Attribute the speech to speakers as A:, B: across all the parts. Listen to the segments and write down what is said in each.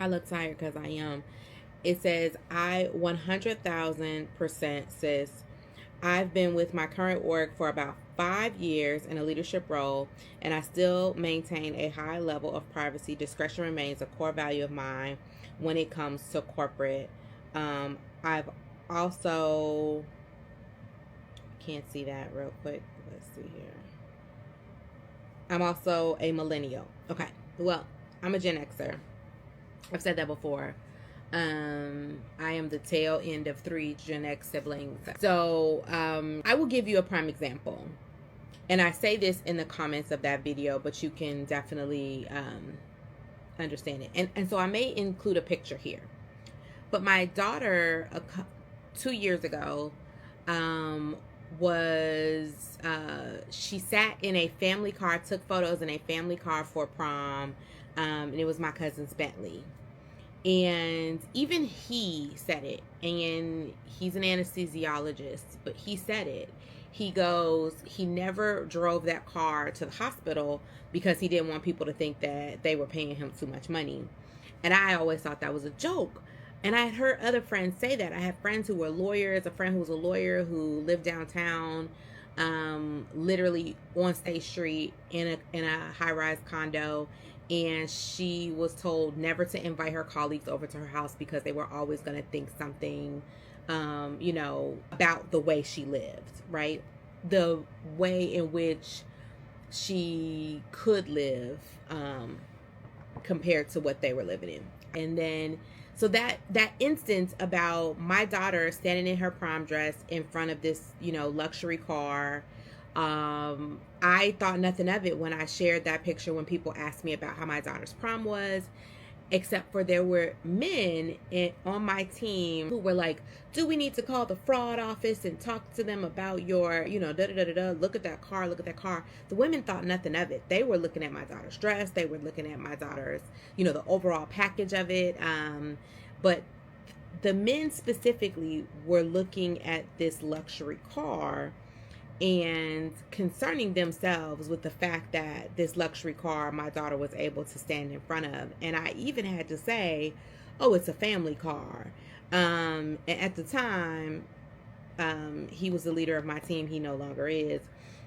A: I look tired because I am. It says, I 100,000% sis. I've been with my current work for about 5 years in a leadership role, and I still maintain a high level of privacy. Discretion remains a core value of mine when it comes to corporate. I've also, can't see that real quick. Let's see here. I'm also a millennial. Okay. Well, I'm a Gen Xer. I've said that before. I am the tail end of 3 Gen X siblings. So I will give you a prime example. And I say this in the comments of that video, but you can definitely understand it. And so I may include a picture here. But my daughter, 2 years ago, was she sat in a family car, took photos in a family car for prom, and it was my cousin's Bentley. And even he said it, and he's an anesthesiologist, but he said it. He goes, he never drove that car to the hospital because he didn't want people to think that they were paying him too much money. And I always thought that was a joke. And I had heard other friends say that. I had friends who were lawyers, a friend who was a lawyer who lived downtown, literally on State Street in a high-rise condo. And she was told never to invite her colleagues over to her house because they were always going to think something, about the way she lived, right? The way in which she could live, compared to what they were living in. And then so that instance about my daughter standing in her prom dress in front of this luxury car, I thought nothing of it when I shared that picture when people asked me about how my daughter's prom was, except for there were men on my team who were like, do we need to call the fraud office and talk to them about your, da da da da da, look at that car, look at that car. The women thought nothing of it. They were looking at my daughter's dress. They were looking at my daughter's, the overall package of it. But the men specifically were looking at this luxury car and concerning themselves with the fact that this luxury car my daughter was able to stand in front of. And I even had to say, oh, it's a family car. And at the time, he was the leader of my team. He no longer is.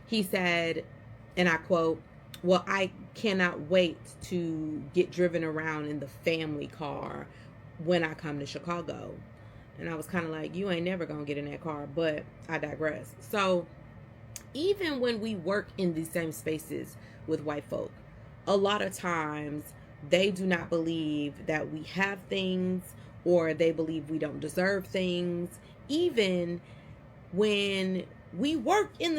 A: He said, and I quote, well, I cannot wait to get driven around in the family car when I come to Chicago. And I was kind of like, you ain't never gonna get in that car, but I digress. So even when we work in these same spaces with white folk, a lot of times they do not believe that we have things, or they believe we don't deserve things, even when we work in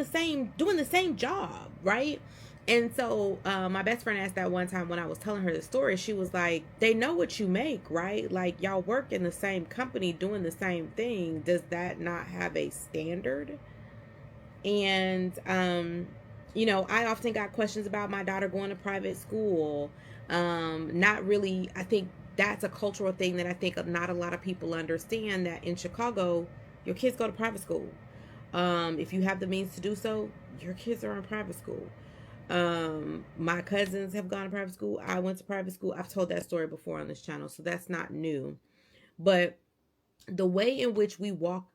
A: doing the same job, right? And so my best friend asked that one time when I was telling her the story. She was like, they know what you make, right? Like, y'all work in the same company doing the same thing. Does that not have a standard? And I often got questions about my daughter going to private school. Not really. I think that's a cultural thing that I think not a lot of people understand, that in Chicago your kids go to private school. If you have the means to do so, your kids are in private school. My cousins have gone to private school. I went to private school. I've told that story before on this channel, so that's not new. But the way in which we walk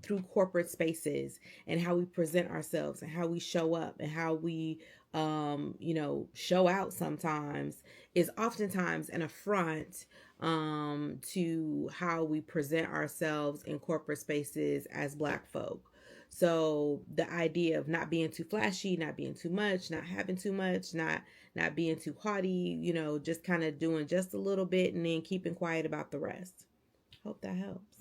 A: through corporate spaces and how we present ourselves and how we show up and how we show out sometimes is oftentimes an affront to how we present ourselves in corporate spaces as Black folk. So the idea of not being too flashy, not being too much, not having too much, not being too haughty, just kind of doing just a little bit and then keeping quiet about the rest. Hope that helps.